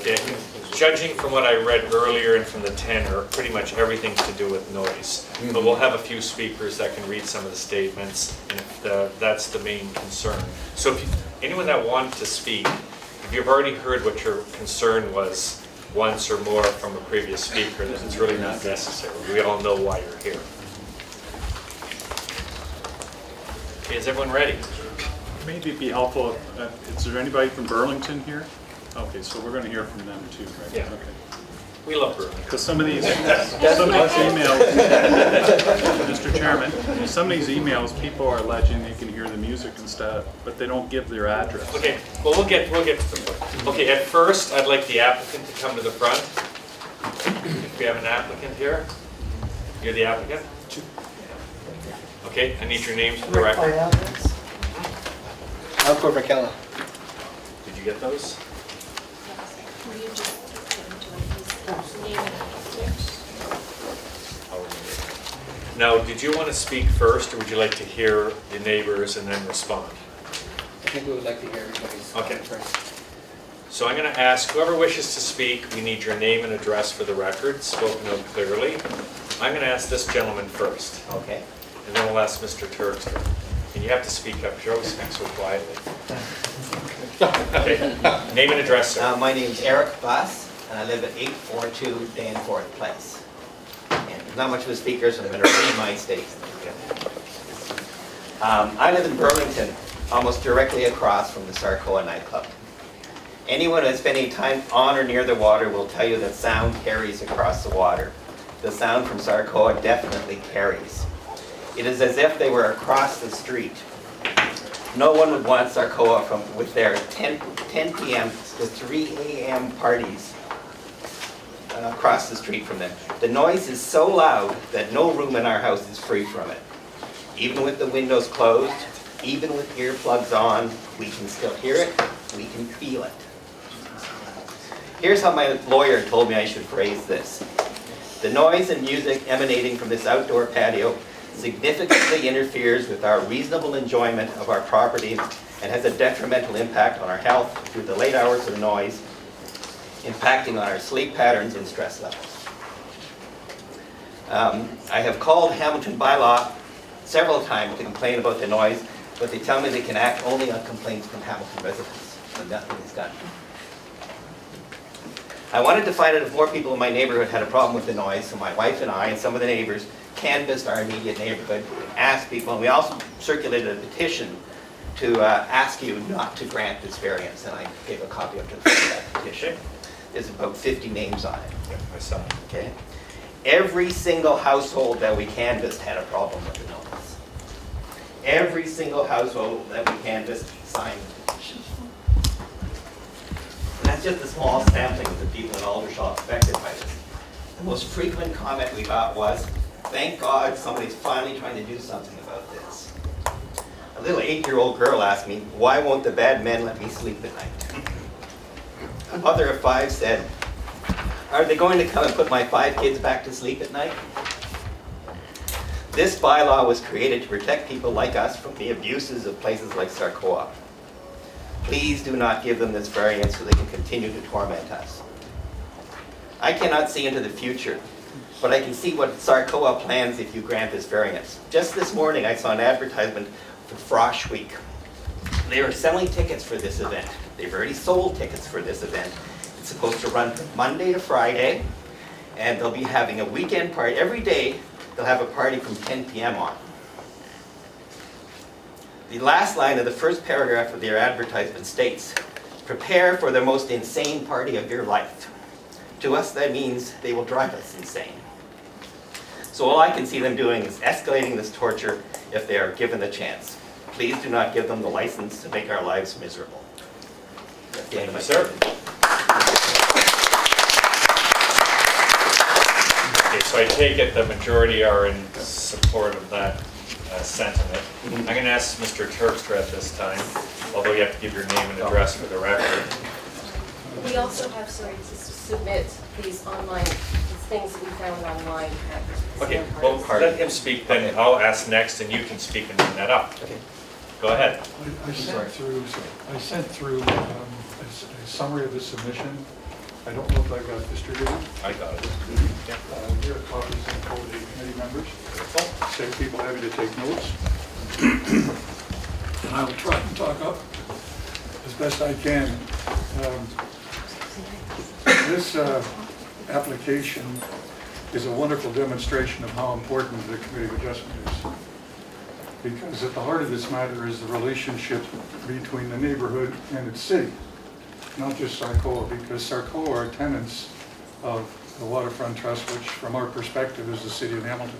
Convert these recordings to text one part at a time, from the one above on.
Okay. Judging from what I read earlier and from the 10, are pretty much everything to do with noise. But we'll have a few speakers that can read some of the statements, and if that's the main concern. So if anyone that wants to speak, if you've already heard what your concern was once or more from a previous speaker, then it's really not necessary. We all know why you're here. Okay, is everyone ready? Maybe it'd be helpful, is there anybody from Burlington here? Okay, so we're going to hear from them too, right? Yeah. Okay. We love Burlington. Because some of these emails, Mr. Chairman, some of these emails, people are alleging they can hear the music and stuff, but they don't give their address. Okay, well, we'll get to the point. Okay, at first, I'd like the applicant to come to the front. If we have an applicant here. You're the applicant? Okay, I need your names for the record. Alcor McKellar. Did you get those? Now, did you want to speak first, or would you like to hear the neighbors and then respond? I think we would like to hear everybody's Okay. first. So I'm going to ask whoever wishes to speak, we need your name and address for the record, spoken of clearly. I'm going to ask this gentleman first, Okay. and then we'll ask Mr. Turkster. And you have to speak up, Joe, speak so quietly. Okay, name and address, sir. My name's Eric Bass, and I live at 842 Danforth Place. And there's not much of a speaker, so I'm going to read my statement. I live in Burlington, almost directly across from the Sarcoa nightclub. Anyone who has spent any time on or near the water will tell you that sound carries across the water. The sound from Sarcoa definitely carries. It is as if they were across the street. No one would want Sarcoa with their 10 p.m. to 3 a.m. parties across the street from them. The noise is so loud that no room in our house is free from it. Even with the windows closed, even with earplugs on, we can still hear it, we can feel it. Here's how my lawyer told me I should phrase this. The noise and music emanating from this outdoor patio significantly interferes with our reasonable enjoyment of our property and has a detrimental impact on our health through the late hours of noise, impacting on our sleep patterns and stress levels. I have called Hamilton bylaw several times to complain about the noise, but they tell me they can act only on complaints from Hamilton residents, and nothing is done. I wanted to find out if more people in my neighborhood had a problem with the noise, so my wife and I and some of the neighbors canvassed our immediate neighborhood, asked people, and we also circulated a petition to ask you not to grant this variance, and I gave a copy of that petition. There's about 50 names on it. Yeah, I saw it. Okay. Every single household that we canvassed had a problem with the noise. Every single household that we canvassed signed the petition. And that's just a small sampling of the people in Aldershot affected by this. The most frequent comment we got was, "Thank God somebody's finally trying to do something about this." A little 8-year-old girl asked me, "Why won't the bad men let me sleep at night?" A mother of 5 said, "Are they going to come and put my 5 kids back to sleep at night?" This bylaw was created to protect people like us from the abuses of places like Sarcoa. Please do not give them this variance so they can continue to torment us. I cannot see into the future, but I can see what Sarcoa plans if you grant this variance. Just this morning I saw an advertisement for Frosh Week. They are selling tickets for this event. They've already sold tickets for this event. It's supposed to run from Monday to Friday, and they'll be having a weekend party. Every day they'll have a party from 10 p.m. on. The last line of the first paragraph of their advertisement states, "Prepare for the most insane party of your life." To us that means they will drive us insane. So all I can see them doing is escalating this torture if they are given the chance. Please do not give them the license to make our lives miserable. That's the end of my statement. Okay, so I take it the majority are in support of that sentiment. I'm going to ask Mr. Turkster at this time, although you have to give your name and address for the record. We also have, sorry, to submit these online, these things we found online. Okay, well, let him speak, then I'll ask next, and you can speak and bring that up. Okay. Go ahead. I sent through a summary of the submission I don't know if I got distributed. I got it. Here are copies of all the committee members. Save people having to take notes. And I will try and talk up as best I can. This application is a wonderful demonstration of how important the committee of adjustment is. Because at the heart of this matter is the relationship between the neighborhood and its city. Not just Sarcoa, because Sarcoa are tenants of the Waterfront Trust, which from our perspective is the city of Hamilton.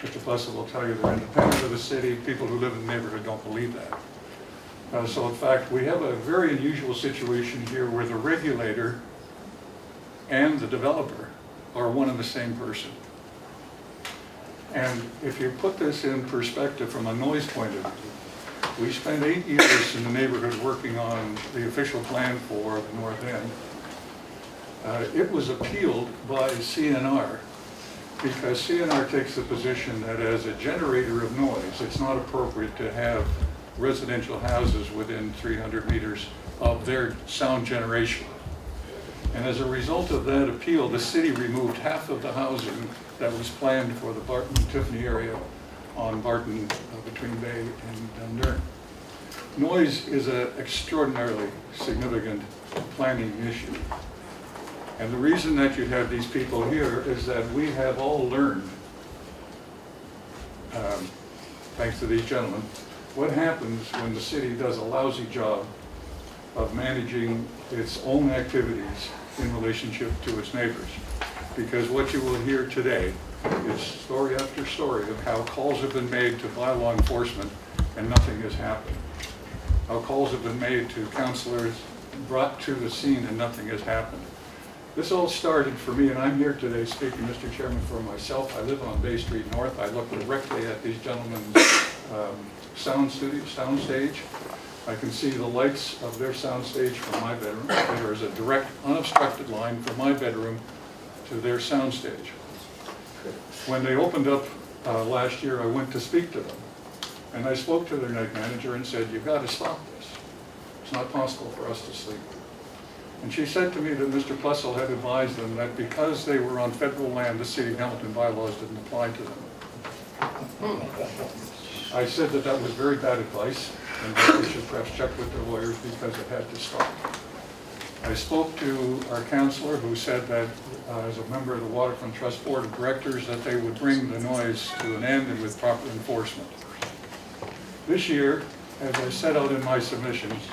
Mr. Plessel will tell you they're independent of the city. People who live in the neighborhood don't believe that. So in fact, we have a very unusual situation here where the regulator and the developer are one and the same person. And if you put this in perspective from a noise point of view, we spent 8 years in the neighborhood working on the official plan for the north end. It was appealed by CNR because CNR takes the position that as a generator of noise, it's not appropriate to have residential houses within 300 meters of their sound generation. And as a result of that appeal, the city removed half of the housing that was planned for the Barton-Tiffany area on Barton between Bay and Dundurn. Noise is an extraordinarily significant planning issue. And the reason that you have these people here is that we have all learned, thanks to these gentlemen, what happens when the city does a lousy job of managing its own activities in relationship to its neighbors. Because what you will hear today is story after story of how calls have been made to bylaw enforcement and nothing has happened. How calls have been made to counselors brought to the scene and nothing has happened. This all started for me, and I'm here today speaking, Mr. Chairman, for myself. I live on Bay Street North. I look directly at these gentlemen's soundstage. I can see the lights of their soundstage from my bedroom. There is a direct, unobstructed line from my bedroom to their soundstage. When they opened up last year, I went to speak to them. And I spoke to their night manager and said, you've got to stop this. It's not possible for us to sleep. And she said to me that Mr. Plessel had advised them that because they were on federal land, the city of Hamilton bylaws didn't apply to them. I said that that was very bad advice and that they should perhaps check with their lawyers because it had to stop. I spoke to our counselor who said that as a member of the Waterfront Trust Board of Directors that they would bring the noise to an end and with proper enforcement. This year, as I set out in my submissions,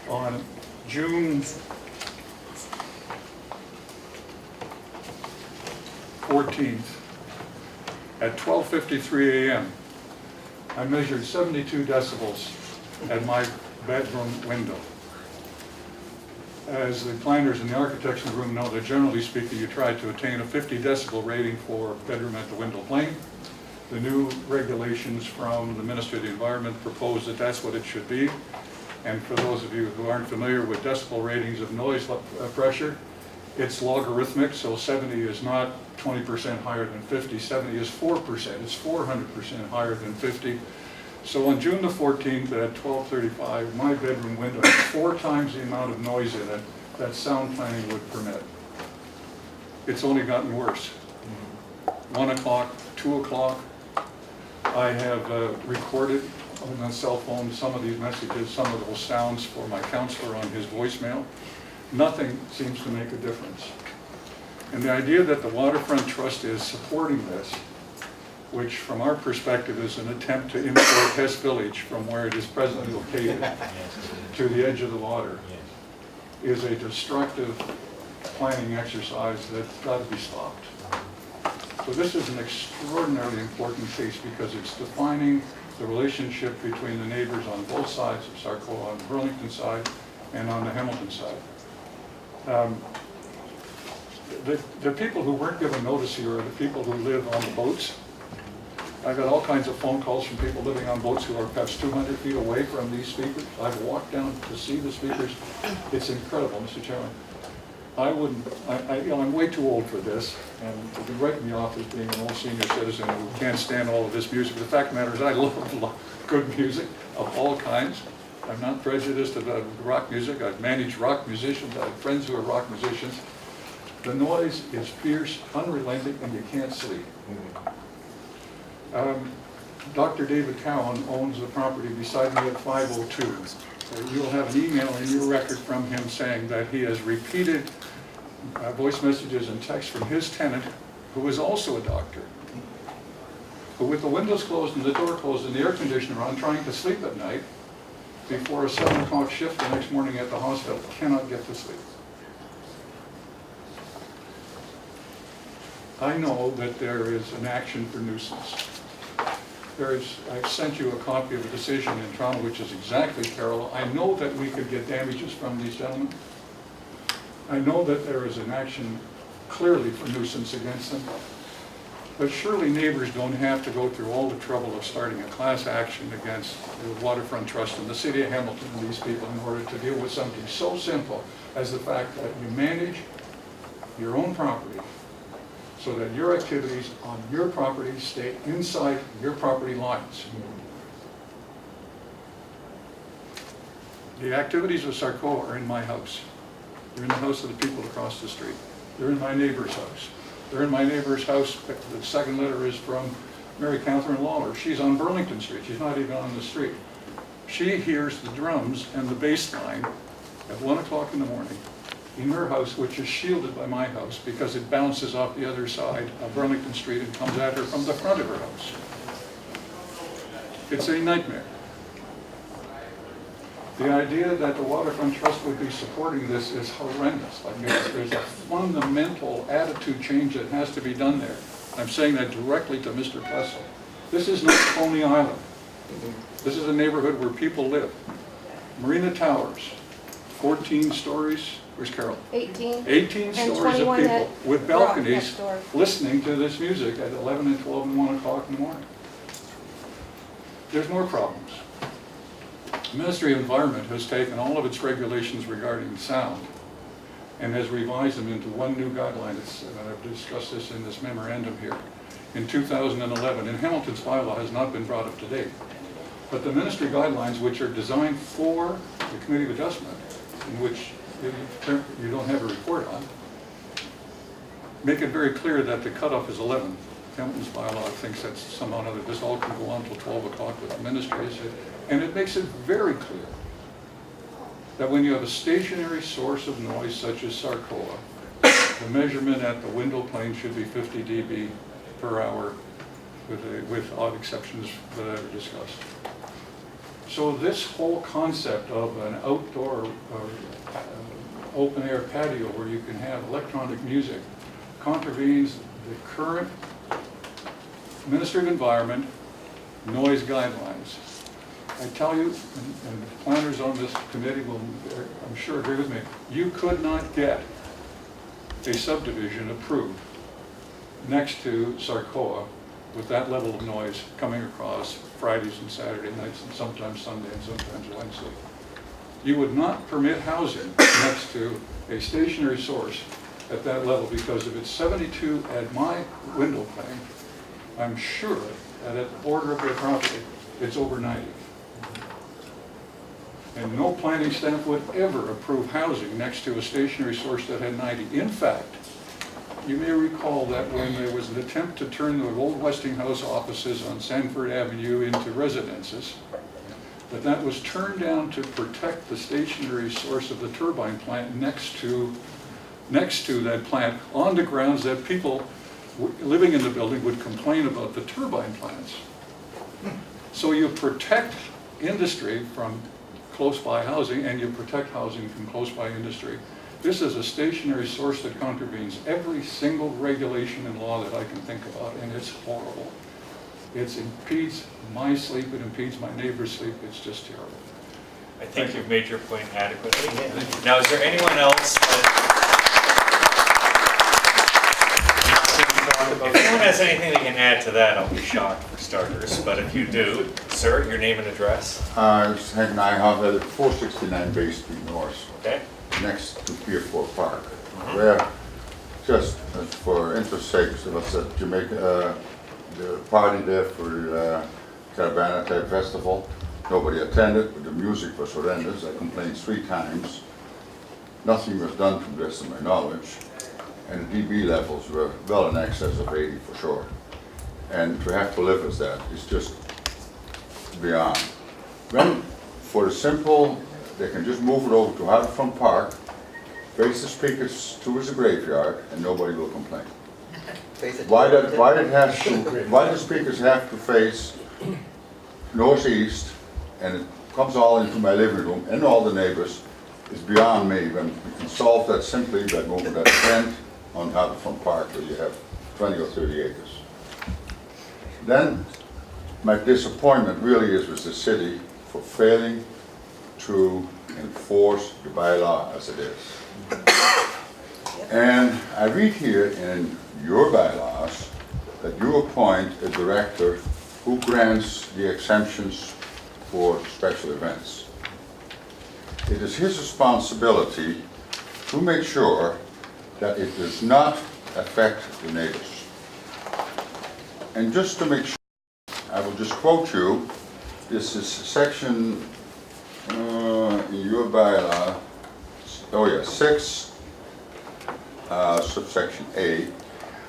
on June 14th at 12:53 a.m., I measured 72 decibels at my bedroom window. As the planners and the architects in the room know that generally speaking, you try to attain a 50 decibel rating for bedroom at the window plane. The new regulations from the Ministry of the Environment propose that that's what it should be. And for those of you who aren't familiar with decibel ratings of noise pressure, it's logarithmic, so 70 is not 20% higher than 50, 70 is 4%, it's 400% higher than 50. So on June the 14th at 12:35, my bedroom window had 4 times the amount of noise in it that sound planning would permit. It's only gotten worse. 1 o'clock, 2 o'clock, I have recorded on my cell phone some of these messages, some of those sounds for my counselor on his voicemail. Nothing seems to make a difference. And the idea that the Waterfront Trust is supporting this, which from our perspective is an attempt to import Hess Village from where it is presently located to the edge of the water, is a destructive planning exercise that's got to be stopped. So this is an extraordinarily important case because it's defining the relationship between the neighbors on both sides of Sarcoa, on the Burlington side and on the Hamilton side. The people who weren't given notice here are the people who live on the boats. I got all kinds of phone calls from people living on boats who are perhaps 200 feet away from these speakers. I've walked down to see the speakers. It's incredible, Mr. Chairman. I'm way too old for this, and you can write me off as being an old senior citizen who can't stand all of this music. The fact of the matter is I love good music of all kinds. I'm not prejudiced about rock music. I've managed rock musicians. I have friends who are rock musicians. The noise is fierce, unrelenting, and you can't sleep. Dr. David Cowan owns the property beside me at 502. You'll have an email in your record from him saying that he has repeated voice messages and texts from his tenant, who is also a doctor, who with the windows closed and the door closed and the air conditioner on, trying to sleep at night, before a 7 o'clock shift the next morning at the hospital, cannot get to sleep. I know that there is an action for nuisance. I've sent you a copy of a decision in Toronto which is exactly parallel. I know that we could get damages from these gentlemen. I know that there is an action clearly for nuisance against them. But surely neighbors don't have to go through all the trouble of starting a class action against the Waterfront Trust and the City of Hamilton and these people in order to deal with something so simple as the fact that you manage your own property so that your activities on your property stay inside your property lines. The activities of Sarcoa are in my house. They're in the house of the people across the street. They're in my neighbor's house. They're in my neighbor's house. The second letter is from Mary Catherine Lawler. She's on Burlington Street. She's not even on the street. She hears the drums and the bass line at 1 o'clock in the morning in her house, which is shielded by my house because it bounces off the other side of Burlington Street and comes at her from the front of her house. It's a nightmare. The idea that the Waterfront Trust would be supporting this is horrendous. Like there's a fundamental attitude change that has to be done there. I'm saying that directly to Mr. Plessel. This is not Coney Island. This is a neighborhood where people live. Marina Towers, 14 stories. Where's Carol? 18. 18 stories of people with balconies listening to this music at 11 and 12 and 1 o'clock in the morning. There's more problems. The Ministry of Environment has taken all of its regulations regarding sound and has revised them into one new guideline. I've discussed this in this memorandum here. In 2011, and Hamilton's bylaw has not been brought up to date. But the ministry guidelines, which are designed for the Committee of Adjustment, in which you don't have a report on, make it very clear that the cutoff is 11. Hamilton's bylaw thinks that's somehow or other. This all can go on until 12 o'clock with the ministry. And it makes it very clear that when you have a stationary source of noise such as Sarcoa, the measurement at the window plane should be 50 dB per hour with odd exceptions that I've discussed. So this whole concept of an outdoor open air patio where you can have electronic music contravenes the current Ministry of Environment noise guidelines. I tell you, and the planners on this committee will, I'm sure, agree with me, you could not get a subdivision approved next to Sarcoa with that level of noise coming across Fridays and Saturday nights and sometimes Sunday and sometimes Wednesday. You would not permit housing next to a stationary source at that level because if it's 72 at my window plane, I'm sure that at the border of their property, it's over 90. And no planning staff would ever approve housing next to a stationary source that had 90. In fact, you may recall that when there was an attempt to turn the old Westinghouse offices on Sanford Avenue into residences, that was turned down to protect the stationary source of the turbine plant next to that plant on the grounds that people living in the building would complain about the turbine plants. So you protect industry from close by housing and you protect housing from close by industry. This is a stationary source that contravenes every single regulation and law that I can think about, and it's horrible. It impedes my sleep, it impedes my neighbor's sleep, it's just terrible. I think you've made your point adequately. Now, is there anyone else if anyone has anything they can add to that, I'll be shocked for starters. But if you do, sir, your name and address. It's Henk Nijhoff at 469 Bay Street North, Okay. next to Pier 4 Park. Where, just for interest sake, there was a Jamaica, the party there for the Caravana type festival. Nobody attended, but the music was horrendous. I complained 3 times. Nothing was done from this to my knowledge. And the dB levels were well in excess of 80 for sure. And to have to live with that is just beyond. When, for the simple, they can just move it over to Waterfront Park, face the speakers towards the graveyard, and nobody will complain. Why the speakers have to face northeast, and it comes all into my living room and all the neighbors, is beyond me. When we can solve that simply by moving that tent on Hamilton Park where you have 20 or 30 acres. Then my disappointment really is with the city for failing to enforce the bylaw as it is. And I read here in your bylaws that you appoint a director who grants the exemptions for special events. It is his responsibility to make sure that it does not affect the neighbors. And just to make sure, I will just quote you. This is section in your bylaw, 6, subsection A.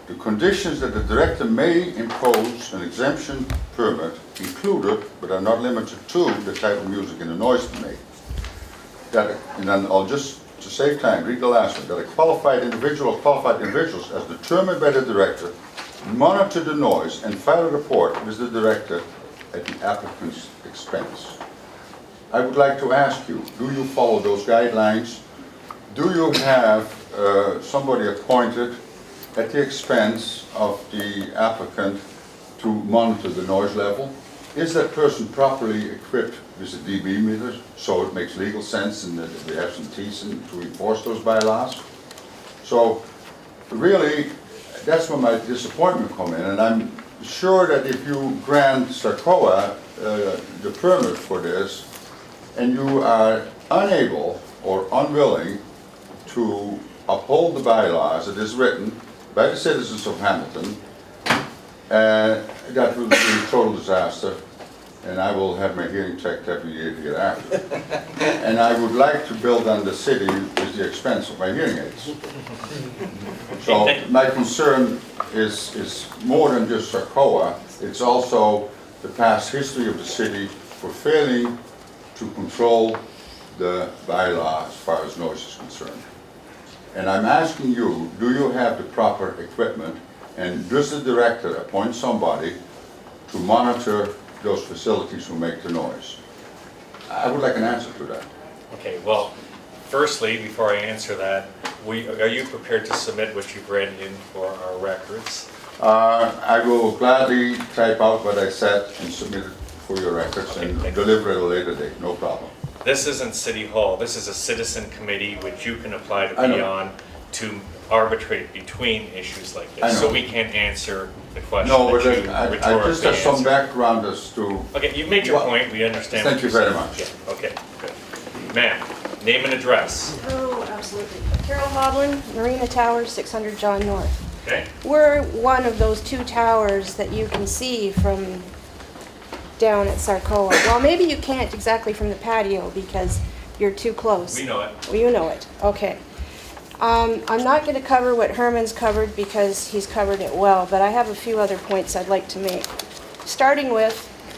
The conditions that the director may impose an exemption permit included, but are not limited to, the type of music and the noise to make. That, and then I'll just, to save time, read the last one. That a qualified individuals as determined by the director monitor the noise and file a report with the director at the applicant's expense. I would like to ask you, do you follow those guidelines? Do you have somebody appointed at the expense of the applicant to monitor the noise level? Is that person properly equipped with a dB meter so it makes legal sense and that we have some teeth to enforce those bylaws? So really, that's where my disappointment come in, and I'm sure that if you grant Sarcoa the permit for this and you are unable or unwilling to uphold the bylaws that is written by the citizens of Hamilton, that will be a total disaster, and I will have my hearing checked every year hereafter. And I would like to build on the city at the expense of my hearing aids. So my concern is more than just Sarcoa, it's also the past history of the city for failing to control the bylaw as far as noise is concerned. And I'm asking you, do you have the proper equipment, and does the director appoint somebody to monitor those facilities who make the noise? I would like an answer to that. Okay, well, firstly, before I answer that, are you prepared to submit what you've read in for our records? I will gladly type out what I said and submit it for your records and deliver it at a later date, no problem. This isn't City Hall, this is a citizen committee which you can apply to be on to arbitrate between issues like this. So we can't anscer the question No, but that you I rhetorically just have some answered. background as to... Okay, you've made your point, we understand. Thank you very much. Yeah, okay, good. Ma'am, name and address. Oh, absolutely. Carol Hodlin, Marina Towers, 600 John North. Okay, We're one of those 2 towers that you can see from down at Sarcoa. Well, maybe you can't exactly from the patio because you're too close. we know it. Well, you know it. Okay. I'm not going to cover what Herman's covered because he's covered it well, but I have a few other points I'd like to make. Starting with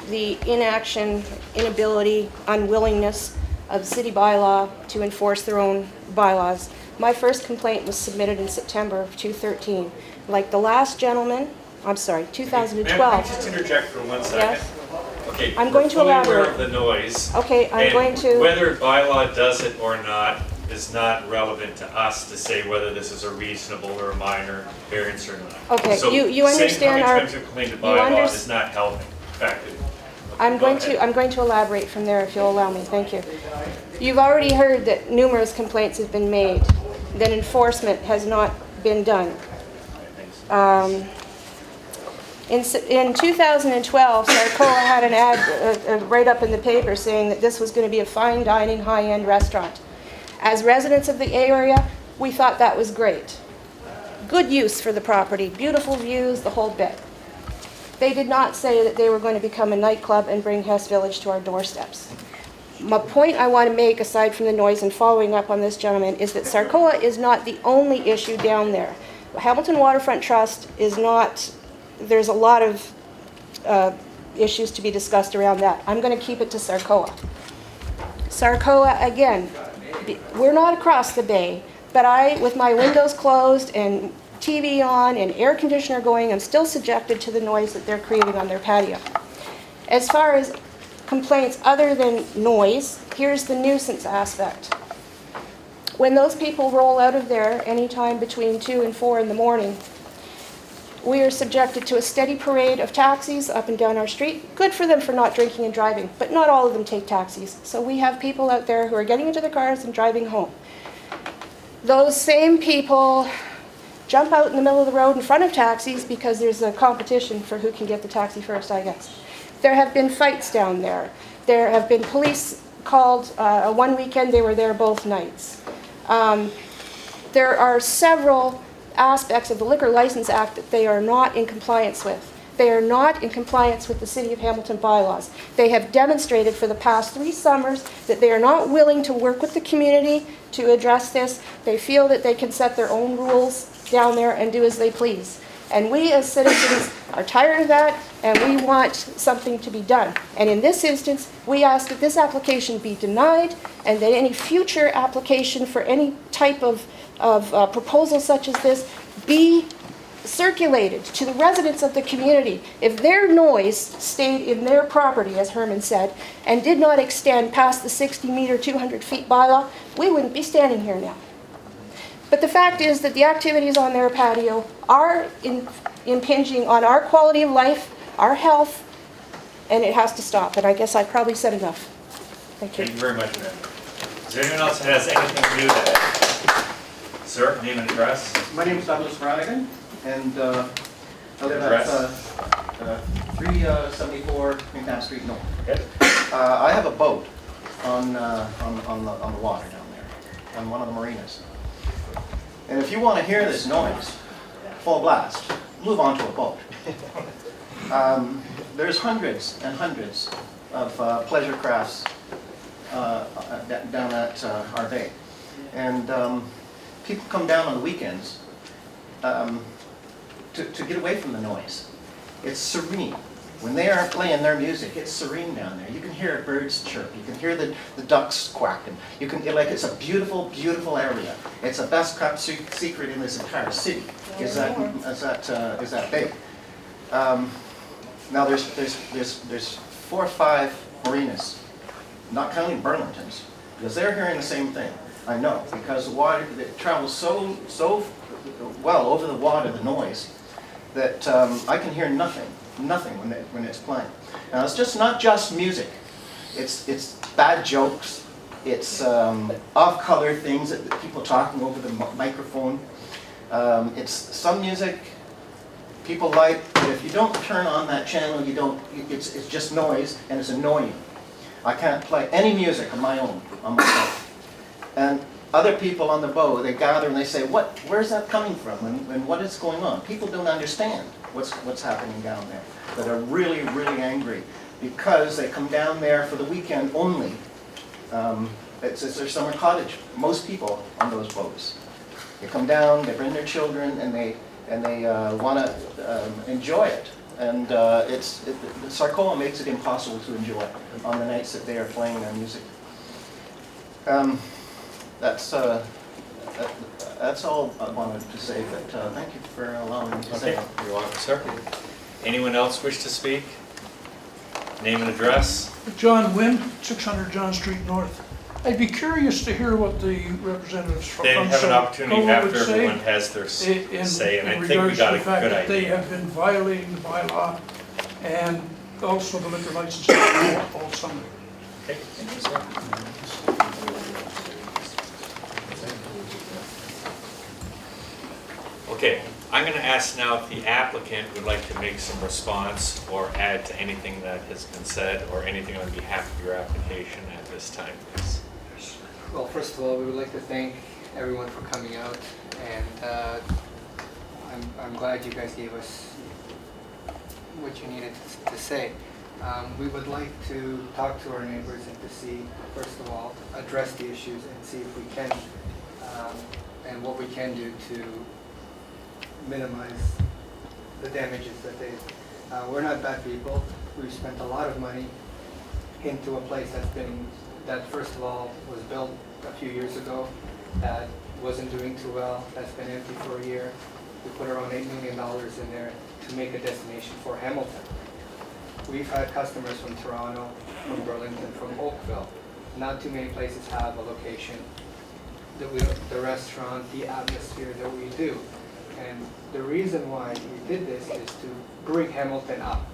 the inaction, inability, unwillingness of city bylaw to enforce their own bylaws. My first complaint was submitted in September of 2013. Like the last gentleman, I'm sorry, 2012. Ma'am, can I just interject for 1 second? Yes? Okay, I'm going to we're fully aware elaborate. of the noise. Okay, I'm and going to... whether bylaw does it or not is not relevant to us to say whether this is a reasonable or a minor variance or not. Okay, So you understand saying how our- many times you complained to you bylaw unders- is not helping. In fact, I'm go going ahead. to elaborate from there if you'll allow me. Thank you. You've already heard that numerous complaints have been made, that enforcement has not been done. In 2012, Sarcoa had an ad right up in the paper saying that this was going to be a fine dining, high-end restaurant. As residents of the area, we thought that was great. Good use for the property, beautiful views, the whole bit. They did not say that they were going to become a nightclub and bring Hess Village to our doorsteps. My point I want to make, aside from the noise and following up on this gentleman, is that Sarcoa is not the only issue down there. Hamilton Waterfront Trust is not, there's a lot of issues to be discussed around that. I'm going to keep it to Sarcoa. Sarcoa, again, we're not across the bay, but I, with my windows closed and TV on and air conditioner going, I'm still subjected to the noise that they're creating on their patio. As far as complaints other than noise, here's the nuisance aspect. When those people roll out of there anytime between 2 and 4 in the morning, we are subjected to a steady parade of taxis up and down our street. Good for them for not drinking and driving, but not all of them take taxis. So we have people out there who are getting into their cars and driving home. Those same people jump out in the middle of the road in front of taxis because there's a competition for who can get the taxi first, I guess. There have been fights down there. There have been police called. One weekend they were there both nights. There are several aspects of the Liquor License Act that they are not in compliance with. They are not in compliance with the City of Hamilton bylaws. They have demonstrated for the past 3 summers that they are not willing to work with the community to address this. They feel that they can set their own rules down there and do as they please. And we as citizens are tired of that, and we want something to be done. And in this instance, we ask that this application be denied, and that any future application for any type of proposal such as this be circulated to the residents of the community. If their noise stayed in their property, as Herman said, and did not extend past the 60-meter, 200 feet bylaw, we wouldn't be standing here now. But the fact is that the activities on their patio are impinging on our quality of life, our health, and it has to stop. And I guess I've probably said enough. Thank you. Thank you very much, ma'am. Is there anyone else that has anything to do with that? Sir, name and address? My name is Douglas Brannigan, and I live Address? at 374 Quintan Street North. Okay. I have a boat on the water down there, on one of the marinas. And if you want to hear this noise, full blast, move onto a boat. There's hundreds and hundreds of pleasure crafts down at our bay. And people come down on the weekends to get away from the noise. It's serene. When they are playing their music, it's serene down there. You can hear birds chirp. You can hear the ducks quacking. You can, it's a beautiful, beautiful area. It's the best kept secret in this entire city. Is that big? Now there's 4 or 5 marinas, not counting Burlington's, because they're hearing the same thing. I know, because the water, it travels so well over the water, the noise, that I can hear nothing when it's playing. Now it's just not just music. It's bad jokes. It's off-color things that people talking over the microphone. It's some music people like, but if you don't turn on that channel, you don't. It's just noise, and it's annoying. I can't play any music on my own on my phone. And other people on the boat, they gather and they say, where's that coming from, and what is going on? People don't understand what's happening down there, that are really, really angry because they come down there for the weekend only. It's their summer cottage. Most people on those boats, they come down, they bring their children, and they want to enjoy it. And Sarcoa makes it impossible to enjoy on the nights that they are playing their music. That's all I wanted to say, but thank you for allowing me to say Okay, it. you're welcome, sir. Anyone else wish to speak? Name and address? John Wynn, 600 John Street North. I'd be curious to hear what the representatives from They have an opportunity Sarcoa after would say everyone has their say, and I in think we regards got to a the fact good that they idea. have been violating the bylaw and also the liquor license all summer. Okay, thank you, sir. Okay, I'm going to ask now if the applicant would like to make some response or add to anything that has been said or anything on behalf of your application at this time, please. Well, first of all, we would like to thank everyone for coming out, and I'm glad you guys gave us what you needed to say. We would like to talk to our neighbors and to see, first of all, address the issues and see if we can, and what we can do to minimize the damages that they, we're not bad people. We've spent a lot of money into a place that first of all was built a few years ago, that wasn't doing too well, that's been empty for a year. We put around $8 million in there to make a destination for Hamilton. We've had customers from Toronto, from Burlington, from Oakville. Not too many places have a location, the restaurant, the atmosphere that we do. And the reason why we did this is to bring Hamilton up,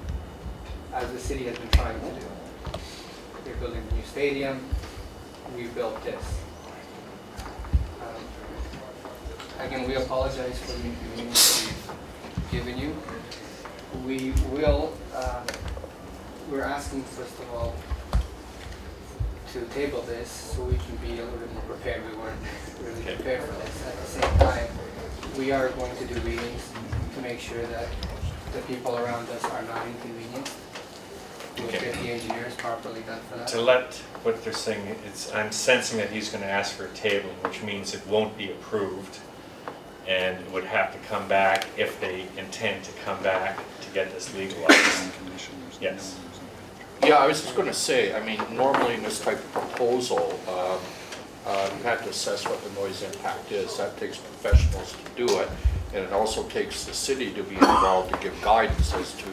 as the city has been trying to do. They're building a new stadium, we built this. Again, we apologize for the inconvenience we've given you. We're asking, first of all, to table this so we can be a little bit more prepared. We weren't really prepared for this. At the same time, we are going to do readings to make sure that the people around us are not inconvenienced. We'll get the engineers properly done for that. To let what they're saying, I'm sensing that he's going to ask for a tabling, which means it won't be approved, and it would have to come back if they intend to come back to get this legalized. Yes. Yeah, I was just going to say, I mean, normally in this type of proposal, you have to assess what the noise impact is. That takes professionals to do it, and it also takes the city to be involved to give guidance as to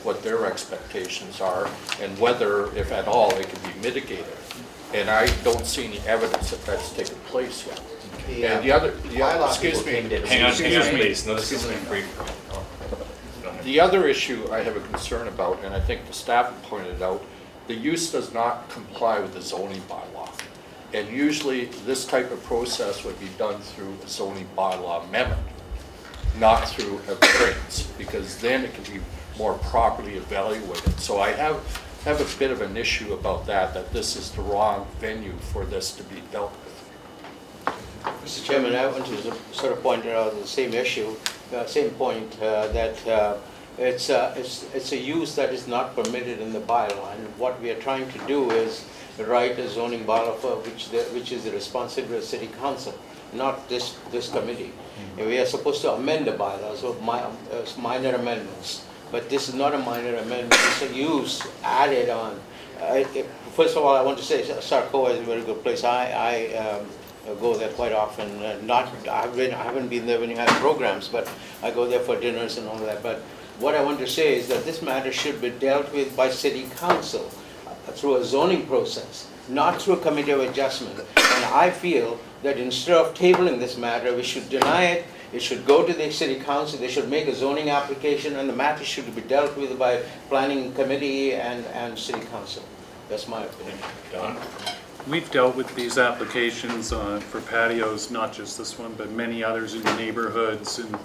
what their expectations are and whether, if at all, it can be mitigated. And I don't see any evidence that that's taken place yet. And the other, excuse me. Hang on, please. No, this isn't brief. The other issue I have a concern about, and I think the staff have pointed out, the use does not comply with the zoning bylaw. And usually this type of process would be done through a zoning bylaw amendment, not through a variance, because then it can be more properly evaluated. So I have a bit of an issue about that this is the wrong venue for this to be dealt with. Mr. Chairman, I want to sort of point out the same issue, same point, that it's a use that is not permitted in the bylaw. And what we are trying to do is write a zoning bylaw for which is the responsibility of the city council, not this committee. And we are supposed to amend the bylaws of minor amendments. But this is not a minor amendment, it's a use added on. First of all, I want to say Sarcoa is a very good place. I go there quite often. I haven't been there when you have programs, but I go there for dinners and all that. But what I want to say is that this matter should be dealt with by city council through a zoning process, not through a committee of adjustment. And I feel that instead of tabling this matter, we should deny it. It should go to the city council, they should make a zoning application, and the matter should be dealt with by planning committee and city council. That's my opinion. Don? We've dealt with these applications for patios, not just this one, but many others in the neighborhoods and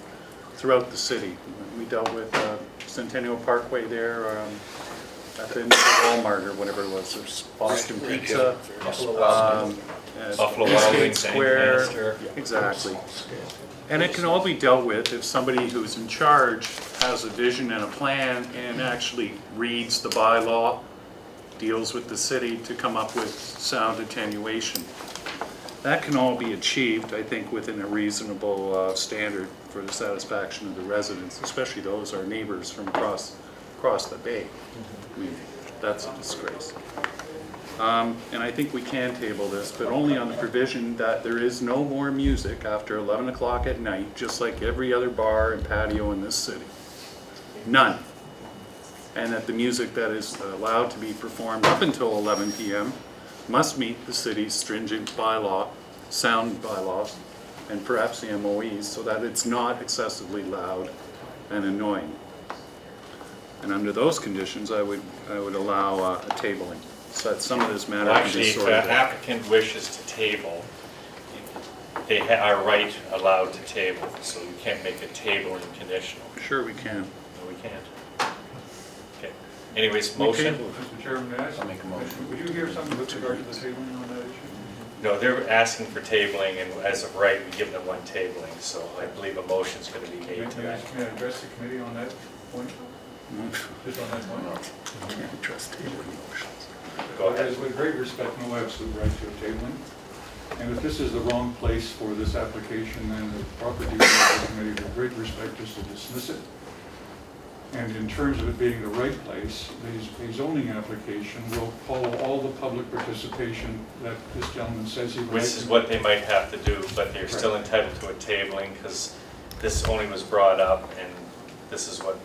throughout the city. We dealt with Centennial Parkway there, at the Walmart or whatever it was, there's Boston Pizza. Buffalo Wild Wings, Square, exactly. And it can all be dealt with if somebody who's in charge has a vision and a plan and actually reads the bylaw, deals with the city to come up with sound attenuation. That can all be achieved, I think, within a reasonable standard for the satisfaction of the residents, especially those, our neighbors from across the bay. I mean, that's a disgrace. And I think we can table this, but only on the provision that there is no more music after 11 o'clock at night, just like every other bar and patio in this city. None. And that the music that is allowed to be performed up until 11 p.m. must meet the city's stringent bylaw, sound bylaws, and perhaps the MOEs, so that it's not excessively loud and annoying. And under those conditions, I would allow a tabling, so that some of this matter Well, can actually, be if sorted an out. applicant wishes to table, they are allowed to table, so you can't make a tabling conditional. Sure we can. No, we can't. Okay. Anyways, motion? Mr. Chairman, may I ask? I'll make a motion. Would you hear something with regard to the tabling on that issue? No, they're asking for tabling, and as of right, we give them one tabling, so I believe a motion's going to be made to that. May I address the committee on that point? Just on that point. Can't trust table motions. Go ahead. With great respect, no absolute right to a tabling. And if this is the wrong place for this application, then the property committee, with great respect, is to dismiss it. And in terms of it being the right place, the zoning application will follow all the public participation that this gentleman says he would like. Which is what they might have to do, but they're still entitled to a tabling because this only was brought up and this is what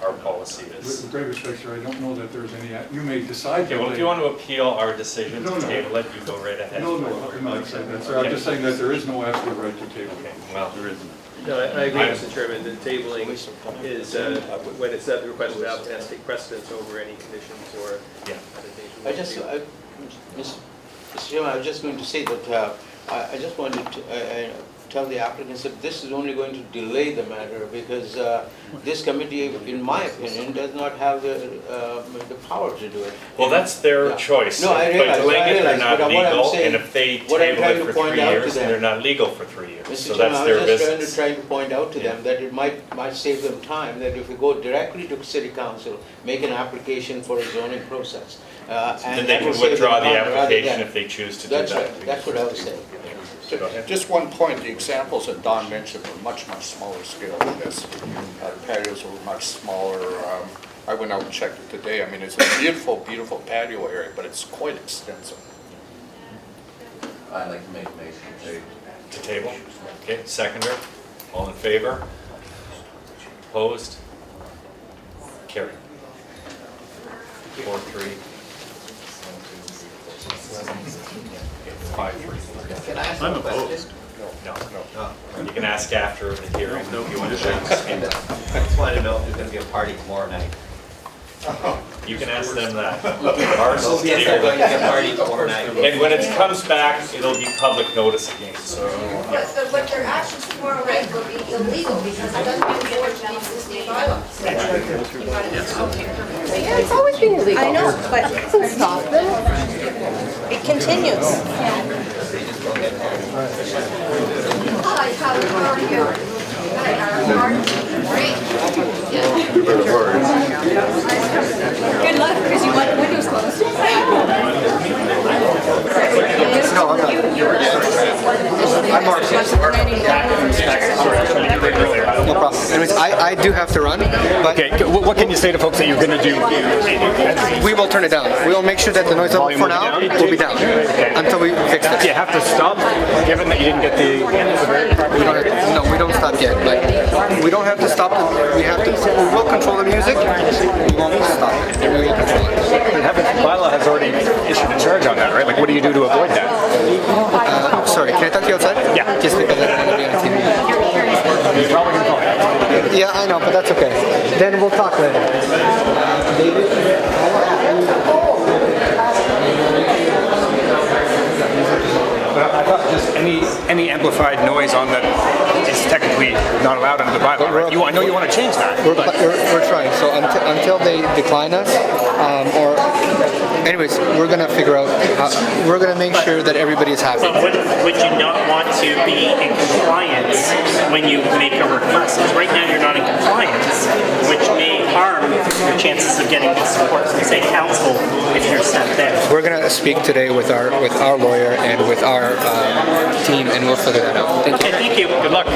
our policy is. With great respect, sir, I don't know that there's any, you may decide. Okay, well, if you want to appeal our decision to table it, you go right ahead. No, I'm not saying that, sir. I'm just saying that there is no absolute right to table. Okay, well, there isn't. No, I agree, Mr. Chairman, the tabling is, when it's at the request of the applicant, has to take precedence over any conditions or Yeah. adaptation. Mr. Chairman, I was just going to say that I just wanted to tell the applicants that this is only going to delay the matter because this committee, in my opinion, does not have the power to do it. Well, that's their Yeah. choice. No, I realize, By doing it, they're not but what I'm legal, saying- and if they what I'm table trying it to for point 3 out to years, then them- they're not legal for 3 years. Mr. So Chairman, that's I their was just business. trying to point out to them Yeah. that it might save them time, that if we go directly to city council, make an application for a zoning process. Then they can withdraw the application if they choose to do that. That's right, that's what I was saying. Go ahead. Just one point, the examples that Don mentioned were much smaller scale than this. Patios were much smaller. I went out and checked it today. I mean, it's a beautiful patio area, but it's quite extensive. I'd like to make a motion To table? Okay, seconder, all in favor? Opposed? Carried. 4-3. 5-3. Can I ask I'm a question? opposed. No, you can ask after the hearing if you want to change the I just wanted to know if there's going to be a party tomorrow night. You can ask them that. Ours is Yes, they're going to tabled. be a party tomorrow night. And when it comes back, it'll be public notice again, so. But their actions tomorrow night will be illegal because it doesn't conform to the existing bylaws. Yeah, it's always been illegal. I know, but it doesn't stop them. It continues. Hi, how are you? Hi, how are you? Great. Good luck, because you want the windows closed. No, I'm not. I'm Mark. No problem. Anyways, I do have to run, but Okay, what can you say to folks that you're going to do? we will turn it down. We will make sure that the noise level Volume for will be now down? will be down until we fix Do you this. have to stop, given that you didn't get the... We don't stop yet. Like, we don't have to stop. We have to. We will control the music. We won't stop it. We will control it. Bylaw has already issued a charge on that, right? Like, what do you do to avoid that? Sorry, can I talk to you outside? Yeah. Just because I don't want to be on TV. You're probably going to call it. Yeah, I know, but that's okay. Then we'll talk later. But I thought just any amplified noise on that is technically not allowed under the bylaw, right? I know you want to change that. We're trying. So until they decline us, or anyways, we're gonna figure out. We're gonna make sure that everybody is happy. But would you not want to be in compliance when you make a request? Because right now you're not in compliance, which may harm your chances of getting good support from, say, council if you're sent there. We're gonna speak today with our lawyer and with our team, and we'll figure that out. Thank you. Okay, thank you. Good luck.